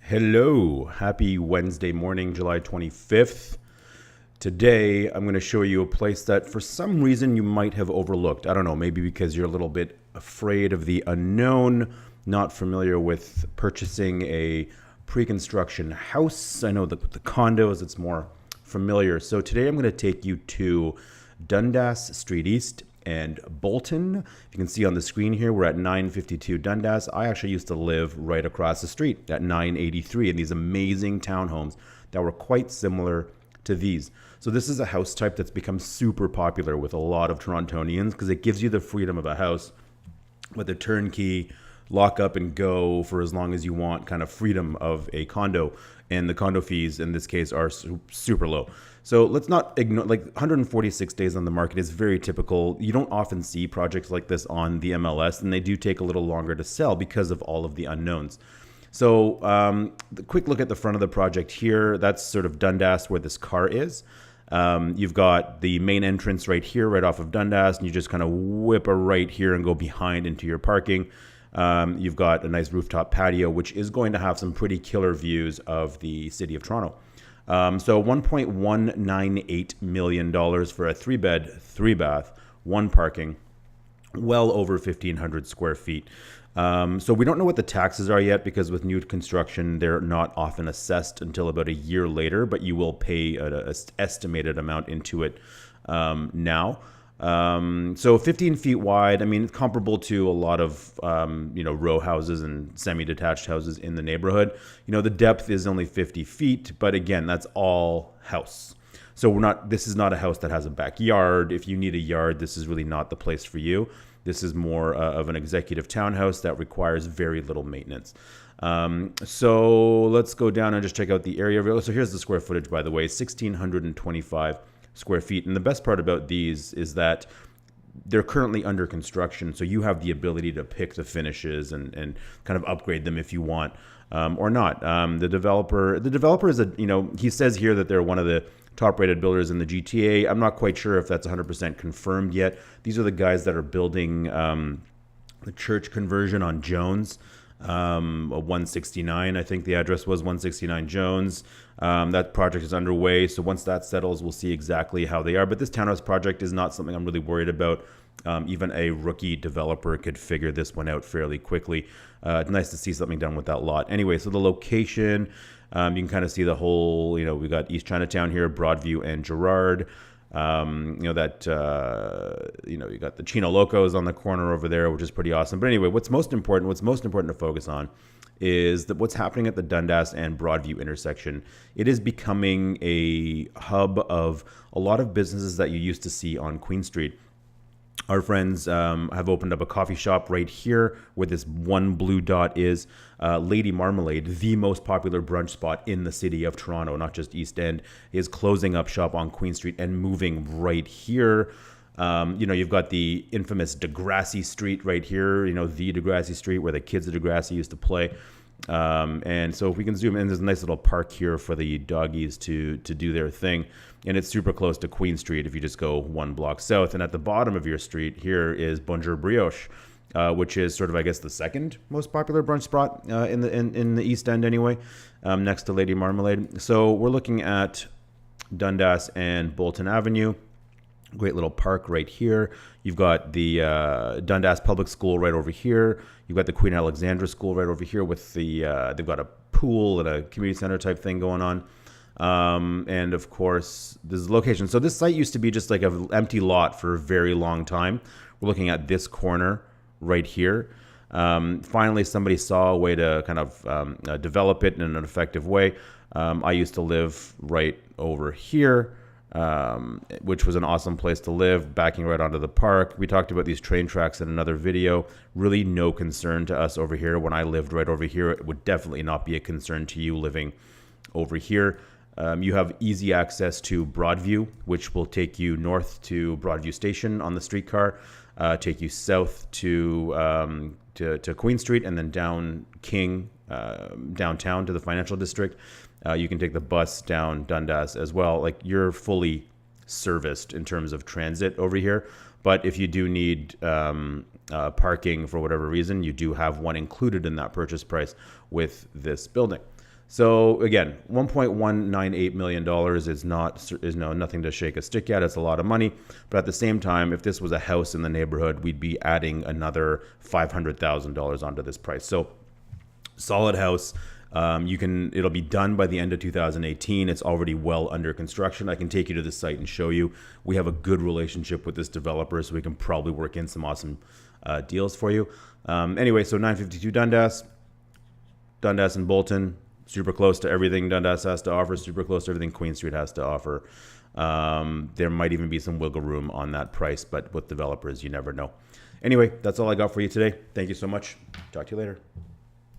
Hello, happy Wednesday morning, July 25th. Today, I'm going to show you a place that for some reason you might have overlooked. I don't know, maybe because you're a little bit afraid of the unknown, not familiar with purchasing a pre-construction house. I know that with the condos, it's more familiar. So today I'm going to take you to Dundas Street East and Bolton. You can see on the screen here, we're at 952 Dundas. I actually used to live right across the street at 983 in these amazing townhomes that were quite similar to these. So this is a house type that's become super popular with a lot of Torontonians because it gives you the freedom of a house with a turnkey, lock up and go for as long as you want kind of freedom of a condo. And the condo fees in this case are super low. So let's not ignore, like 146 days on the market is very typical. You don't often see projects like this on the MLS, and they do take a little longer to sell because of all of the unknowns. So the quick look at the front of the project here, that's sort of Dundas where this car is. You've got the main entrance right here, right off of Dundas, and you just kind of whip a right here and go behind into your parking. You've got a nice rooftop patio, which is going to have some pretty killer views of the city of Toronto. So $1.198 million for a 3-bed, 3-bath, 1 parking, well over 1,500 square feet. So we don't know what the taxes are yet because with new construction, they're not often assessed until about a year later, but you will pay an estimated amount into it now. So 15 feet wide, I mean, it's comparable to a lot of, row houses and semi-detached houses in the neighborhood. The depth is only 50 feet, but again, that's all house. So this is not a house that has a backyard. If you need a yard, this is really not the place for you. This is more of an executive townhouse that requires very little maintenance. So let's go down and just check out the area. So here's the square footage, by the way, 1,625 square feet. And the best part about these is that they're currently under construction. So you have the ability to pick the finishes and kind of upgrade them if you want or not. The developer is he says here that they're one of the top rated builders in the GTA. I'm not quite sure if that's 100% confirmed yet. These are the guys that are building the church conversion on Jones. 169, I think the address was 169 Jones. That project is underway, so once that settles, we'll see exactly how they are. But this townhouse project is not something I'm really worried about. Even a rookie developer could figure this one out fairly quickly. It's nice to see something done with that lot. Anyway, so the location, you can kind of see the whole, we got East Chinatown here, Broadview and Gerrard. You got the Chino Locos on the corner over there, which is pretty awesome. But anyway, what's most important to focus on is that what's happening at the Dundas and Broadview intersection. It is becoming a hub of a lot of businesses that you used to see on Queen Street. Our friends have opened up a coffee shop right here where this one blue dot is. Lady Marmalade, the most popular brunch spot in the city of Toronto, not just East End, is closing up shop on Queen Street and moving right here. You've got the infamous Degrassi Street right here, the Degrassi Street where the kids of Degrassi used to play. And so if we can zoom in, there's a nice little park here for the doggies to do their thing. And it's super close to Queen Street if you just go 1 block south. And at the bottom of your street here is Bonjour Brioche, which is sort of, I guess, the second most popular brunch spot in the East End anyway, next to Lady Marmalade. So we're looking at Dundas and Bolton Avenue. Great little park right here. You've got the Dundas Public School right over here. You've got the Queen Alexandra School right over here with the, they've got a pool and a community center type thing going on. And of course, this is location. So this site used to be just like an empty lot for a very long time. We're looking at this corner right here. Finally, somebody saw a way to kind of develop it in an effective way. I used to live right over here. Which was an awesome place to live, backing right onto the park. We talked about these train tracks in another video. Really no concern to us over here. When I lived right over here, it would definitely not be a concern to you living over here. You have easy access to Broadview, which will take you north to Broadview Station on the streetcar, take you south to Queen Street, and then down King, downtown to the financial district. You can take the bus down Dundas as well. Like, you're fully serviced in terms of transit over here. But if you do need parking for whatever reason, you do have one included in that purchase price with this building. So again, $1.198 million is nothing to shake a stick at. It's a lot of money, but at the same time, if this was a house in the neighborhood, we'd be adding another $500,000 onto this price. So solid house. It'll be done by the end of 2018. It's already well under construction. I can take you to the site and show you. We have a good relationship with this developer, so we can probably work in some awesome deals for you. Anyway, so 952 Dundas and Bolton, super close to everything Dundas has to offer, super close to everything Queen Street has to offer. There might even be some wiggle room on that price, but with developers, you never know. Anyway, that's all I got for you today. Thank you so much. Talk to you later.